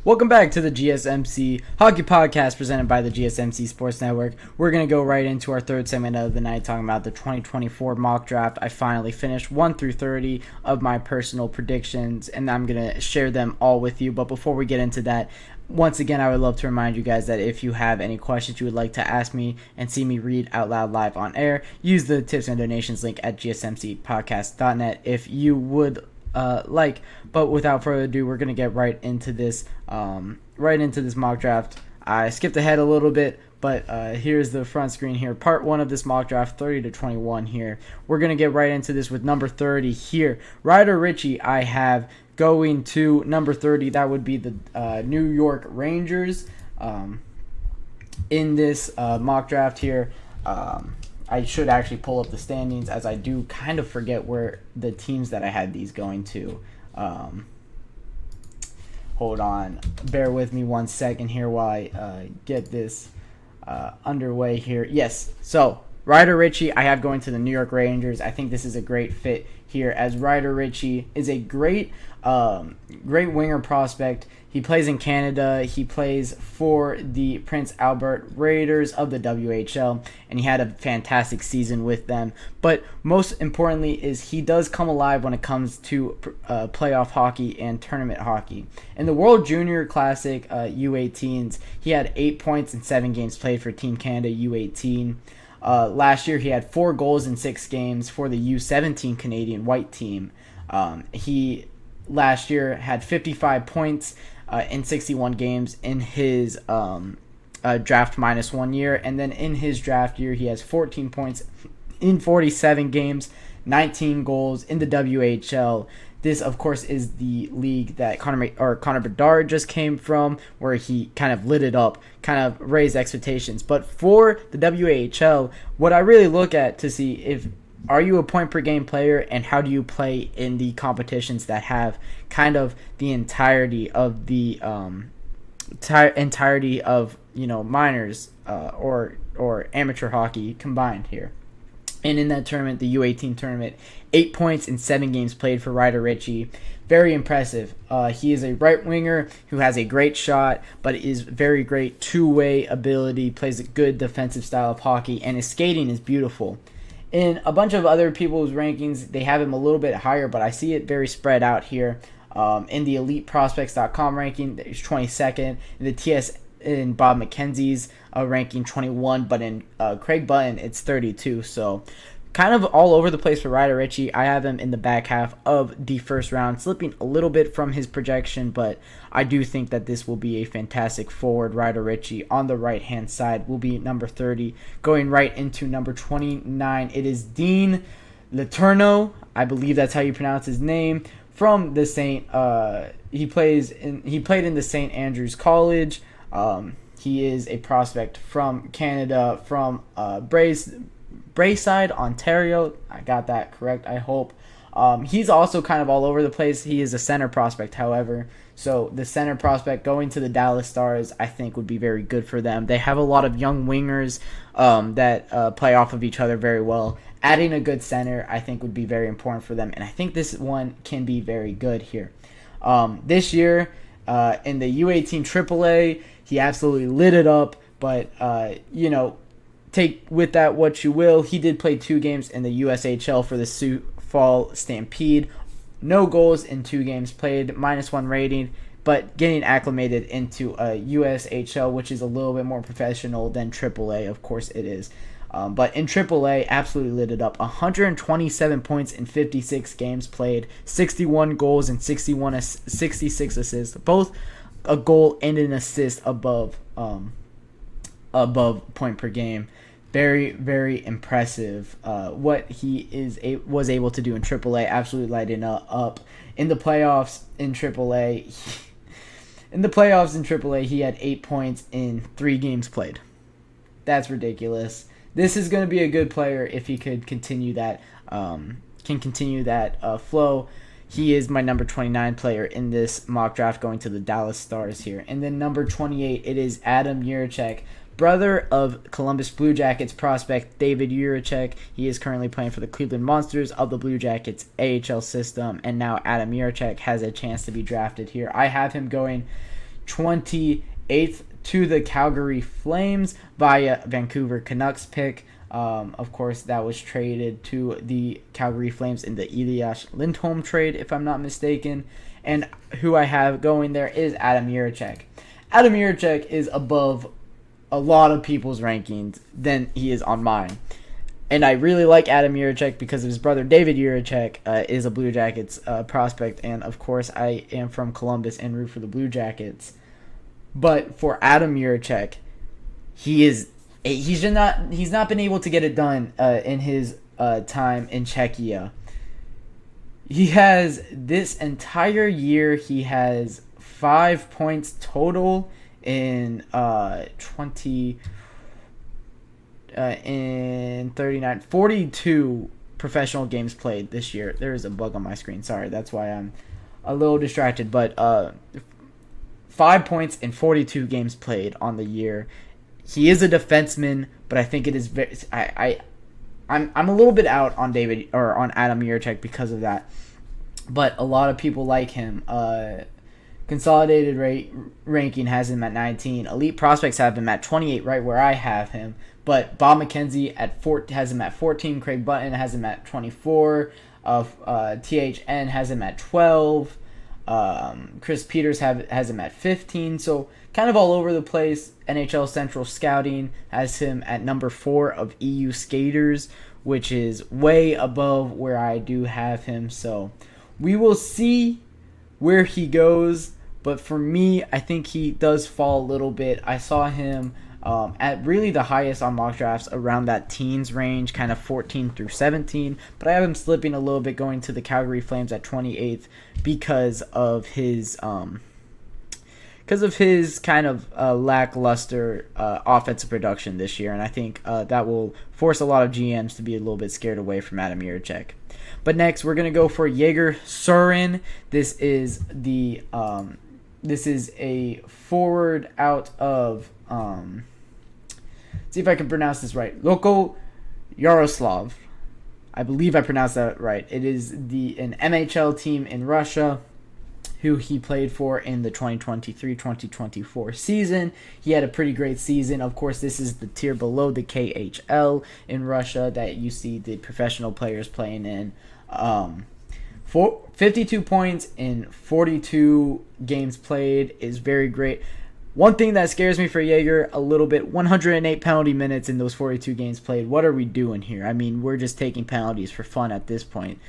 Welcome back to the GSMC Hockey Podcast presented by the GSMC Sports Network. We're going to go right into our third segment of the night talking about the 2024 mock draft. I finally finished 1 through 30 of my personal predictions, and I'm going to share them all with you. But before we get into that, once again, I would love to remind you guys that if you have any questions you would like to ask me and see me read out loud live on air, use the tips and donations link at gsmcpodcast.net if you would but without further ado, we're gonna get right into this mock draft. I skipped ahead a little bit, but here's the front screen here. Part 1 of this mock draft, 30 to 21 here. We're gonna get right into this with number 30 here. Ryder Ritchie, I have going to number 30. That would be the New York Rangers. In this mock draft here, I should actually pull up the standings, as I do kind of forget where the teams that I had these going to. Hold on. Bear with me 1 second here while I get this underway here. Yes, so Ryder Ritchie I have going to the New York Rangers. I think this is a great fit here, as Ryder Ritchie is a great winger prospect. He plays in Canada. He plays for the Prince Albert Raiders of the WHL, and he had a fantastic season with them. But most importantly is he does come alive when it comes to playoff hockey and tournament hockey. In the World Junior Classic U18s, he had 8 points in 7 games played for Team Canada U18. Last year, he had 4 goals in 6 games for the U17 Canadian White team. He last year had 55 points in 61 games in his draft minus 1 year. And then in his draft year, he has 14 points in 47 games, 19 goals in the WHL. This, of course, is the league that Connor Bedard just came from, where he kind of lit it up, kind of raised expectations. But for the WHL, what I really look at to see if are you a point per game player, and how do you play in the competitions that have kind of the entirety of the minors or amateur hockey combined here. And in that tournament, the U18 tournament, 8 points in 7 games played for Ryder Ritchie. Very impressive. He is a right winger who has a great shot, but is very great two-way ability, plays a good defensive style of hockey, and his skating is beautiful. In a bunch of other people's rankings, they have him a little bit higher, but I see it very spread out here. In the EliteProspects.com ranking, he's 22nd. In the in Bob McKenzie's ranking, 21, but in Craig Button, it's 32. So kind of all over the place for Ryder Ritchie. I have him in the back half of the first round, slipping a little bit from his projection, but I do think that this will be a fantastic forward. Ryder Ritchie on the right-hand side will be number 30. Going right into number 29, it is Dean Letourneau. I believe that's how you pronounce his name. From the he played in the St. Andrews College. He is a prospect from Canada, from Braeside, Ontario. I got that correct, I hope. He's also kind of all over the place. He is a center prospect, however. So the center prospect going to the Dallas Stars, I think, would be very good for them. They have a lot of young wingers that play off of each other very well. Adding a good center, I think, would be very important for them. And I think this one can be very good here. This year, in the U18 AAA, he absolutely lit it up. But, take with that what you will. He did play 2 games in the USHL for the Sioux Fall Stampede. No goals in 2 games played, -1 rating, but getting acclimated into a USHL, which is a little bit more professional than AAA. Of course it is. But in AAA, absolutely lit it up. 127 points in 56 games played, 61 goals and 66 assists, both a goal and an assist above point per game. Very, very impressive. What he was able to do in AAA, absolutely lighting up. In the playoffs in AAA, he had 8 points in 3 games played. That's ridiculous. This is going to be a good player if he could continue that flow. He is my number 29 player in this mock draft, going to the Dallas Stars here. And then number 28, it is Adam Jiricek, brother of Columbus Blue Jackets prospect David Jiricek. He is currently playing for the Cleveland Monsters of the Blue Jackets AHL system, and now Adam Jiricek has a chance to be drafted here. I have him going 28th to the Calgary Flames via Vancouver Canucks pick. Of course, that was traded to the Calgary Flames in the Elias Lindholm trade, if I'm not mistaken. And who I have going there is Adam Jiricek. Adam Jiricek is above a lot of people's rankings than he is on mine. And I really like Adam Jiricek because his brother David Jiricek is a Blue Jackets prospect. And, of course, I am from Columbus and root for the Blue Jackets. But for Adam Jiricek, he's not been able to get it done in his time in Czechia. He has this entire year. He has 5 points total in 42 professional games played this year. There is a bug on my screen. Sorry, that's why I'm a little distracted. But 5 points in 42 games played on the year. He is a defenseman, but I think it is very. I'm a little bit out on on Adam Jiricek because of that, but a lot of people like him. Consolidated ranking has him at 19. Elite Prospects have him at 28, right where I have him. But Bob McKenzie has him at 14. Craig Button has him at 24. THN has him at 12. Chris Peters has him at 15. So kind of all over the place. NHL Central Scouting has him at number 4 of EU skaters, which is way above where I do have him. So we will see where he goes. But for me, I think he does fall a little bit. I saw him at really the highest on mock drafts around that teens range, kind of 14 through 17. But I have him slipping a little bit, going to the Calgary Flames at 28th because of his kind of lackluster offensive production this year. And I think that will force a lot of GMs to be a little bit scared away from Adam Jiricek. But next, we're going to go for JioSaavn. This is a forward out of, see if I can pronounce this right, Loko Yaroslav. I believe I pronounced that right. It is an MHL team in Russia who he played for in the 2023-2024 season. He had a pretty great season. Of course, this is the tier below the KHL in Russia that you see the professional players playing in. 52 points in 42 games played is very great. One thing that scares me for Jaeger a little bit, 108 penalty minutes in those 42 games played. What are we doing here? I mean, we're just taking penalties for fun at this point.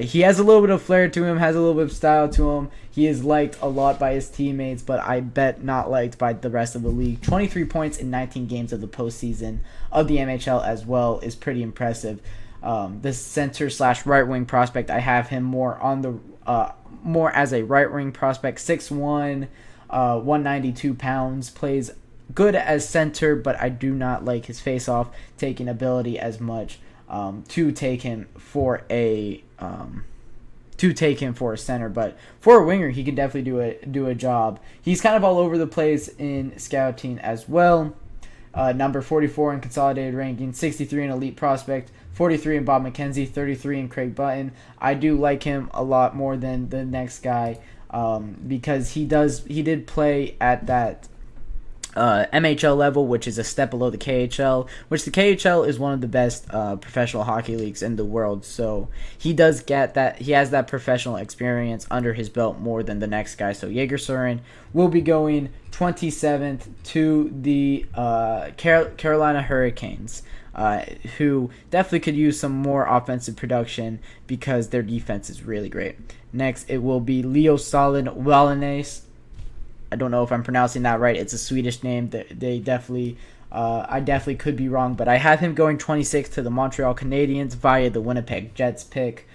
He has a little bit of flair to him, has a little bit of style to him. He is liked a lot by his teammates, but I bet not liked by the rest of the league. 23 points in 19 games of the postseason of the NHL as well is pretty impressive. The center / right wing prospect, I have him more as a right wing prospect. 6'1", 192 pounds, plays good as center, but I do not like his face-off taking ability as much to take him for a center. But for a winger, he can definitely do a job. He's kind of all over the place in scouting as well. Number 44 in consolidated ranking, 63 in elite prospect, 43 in Bob McKenzie, 33 in Craig Button. I do like him a lot more than the next guy because he did play at that MHL level, which is a step below the KHL, which the KHL is one of the best professional hockey leagues in the world. So he does get that. He has that professional experience under his belt more than the next guy. So JioSaavn will be going 27th to the Carolina Hurricanes, who definitely could use some more offensive production because their defense is really great. Next, it will be Leosolid Wallines. I don't know if I'm pronouncing that right. It's a Swedish name. They definitely, I definitely could be wrong, but I have him going 26th to the Montreal Canadiens via the Winnipeg Jets pick.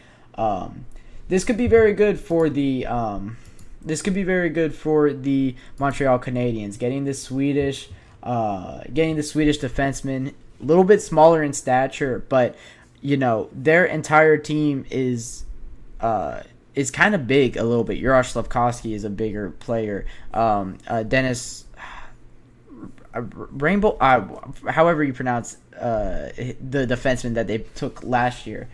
This could be very good for the Montreal Canadiens. Getting the Swedish defenseman, a little bit smaller in stature, but their entire team is kind of big a little bit. Juraj Slafkovsky is a bigger player. Dennis Rainbow, however you pronounce the defenseman that they took last year's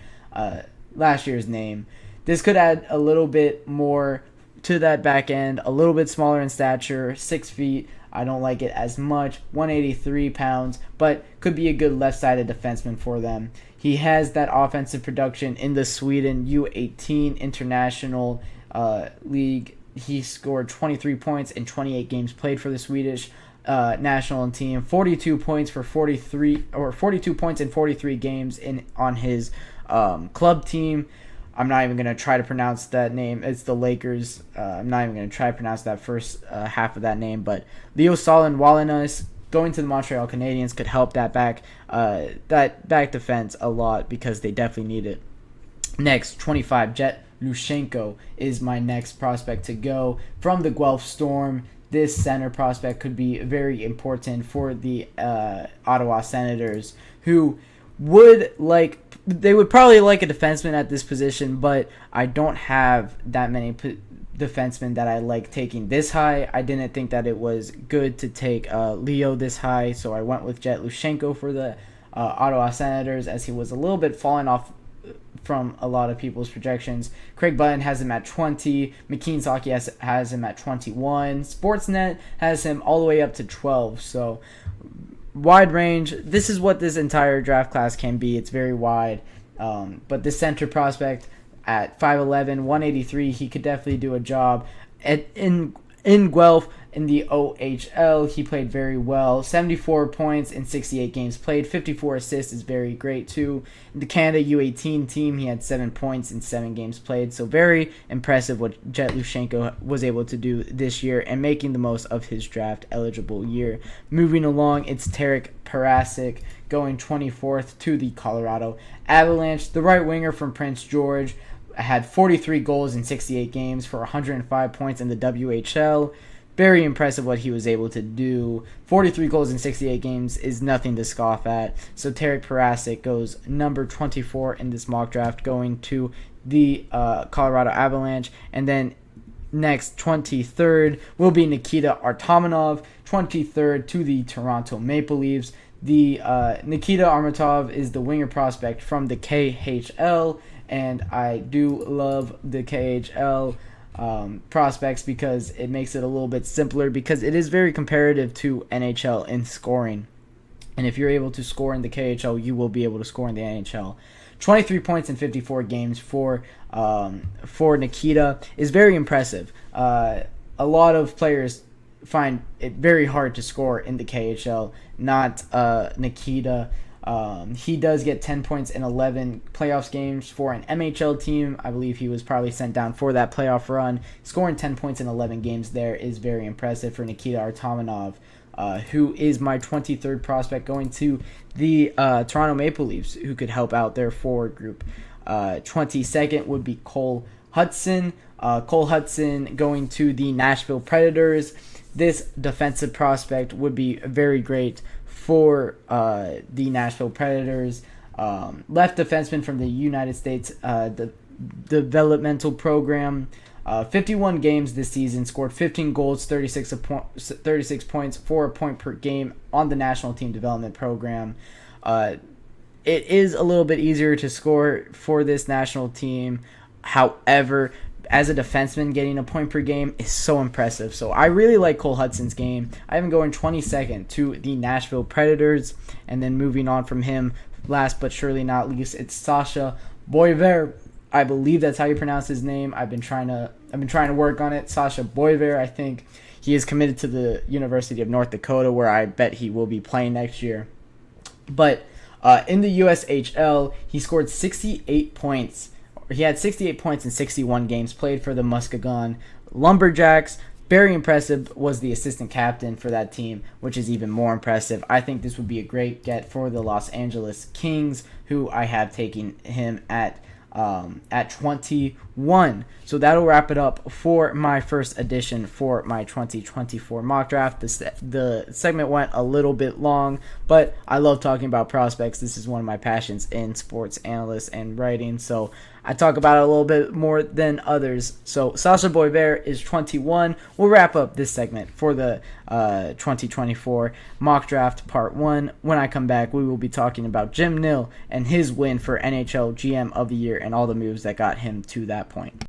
name. This could add a little bit more to that back end, a little bit smaller in stature, 6 feet. I don't like it as much, 183 pounds, but could be a good left-sided defenseman for them. He has that offensive production in the Sweden U18 International League. He scored 23 points in 28 games played for the Swedish national team. 42 points in 43 games on his club team. I'm not even going to try to pronounce that name. It's the Lakers. I'm not even going to try to pronounce that first half of that name. But JioSaavn Walinas going to the Montreal Canadiens could help that back defense a lot because they definitely need it. Next, 25, Jet Lushenko is my next prospect to go from the Guelph Storm. This center prospect could be very important for the Ottawa Senators, who would probably like a defenseman at this position, but I don't have that many defensemen that I like taking this high. I didn't think that it was good to take Leo this high, so I went with Jet Lushenko for the Ottawa Senators, as he was a little bit falling off from a lot of people's projections. Craig Button has him at 20. McKean's Hockey has him at 21. Sportsnet has him all the way up to 12. So wide range. This is what this entire draft class can be. It's very wide. But the center prospect at 5'11", 183, he could definitely do a job. In Guelph, in the OHL, he played very well. 74 points in 68 games played. 54 assists is very great too. In the Canada U18 team, he had 7 points in 7 games played. So very impressive what Jet Lushenko was able to do this year and making the most of his draft eligible year. Moving along, it's Tarek Parasik going 24th to the Colorado Avalanche. The right winger from Prince George had 43 goals in 68 games for 105 points in the WHL. Very impressive what he was able to do. 43 goals in 68 games is nothing to scoff at. So Tarek Parasik goes number 24 in this mock draft, going to the Colorado Avalanche. And then next, 23rd, will be Nikita Artamonov, 23rd to the Toronto Maple Leafs. The Nikita Artamonov is the winger prospect from the KHL, and I do love the KHL prospects because it makes it a little bit simpler, because it is very comparative to NHL in scoring. And if you're able to score in the KHL, you will be able to score in the NHL. 23 points in 54 games for Nikita is very impressive. A lot of players find it very hard to score in the KHL, not Nikita. He does get 10 points in 11 playoffs games for an MHL team. I believe he was probably sent down for that playoff run. Scoring 10 points in 11 games there is very impressive for Nikita Artamonov, who is my 23rd prospect going to the Toronto Maple Leafs, who could help out their forward group. 22nd would be Cole Hudson. Cole Hudson going to the Nashville Predators. This defensive prospect would be very great for the Nashville Predators. Left defenseman from the United States developmental program. 51 games this season, scored 15 goals, 36 points, 4 a point per game on the national team development program. It is a little bit easier to score for this national team. However, as a defenseman, getting a point per game is so impressive. So I really like Cole Hudson's game. I have him going 22nd to the Nashville Predators. And then moving on from him, last but surely not least, it's Sasha Boiver. I believe that's how you pronounce his name. I've been trying to work on it. Sasha Boiver. I think he is committed to the University of North Dakota, where I bet he will be playing next year. But in the USHL, he scored 68 points. He had 68 points in 61 games played for the Muskegon Lumberjacks. Very impressive, was the assistant captain for that team, which is even more impressive. I think this would be a great get for the Los Angeles Kings, who I have taken him at 21. So that'll wrap it up for my first edition for my 2024 mock draft. The segment went a little bit long, but I love talking about prospects. This is one of my passions in sports analysts and writing, so I talk about it a little bit more than others. So Sasha Boiver is 21. We'll wrap up this segment for the 2024 mock draft part 1. When I come back, we will be talking about Jim Nill and his win for NHL GM of the Year and all the moves that got him to that point.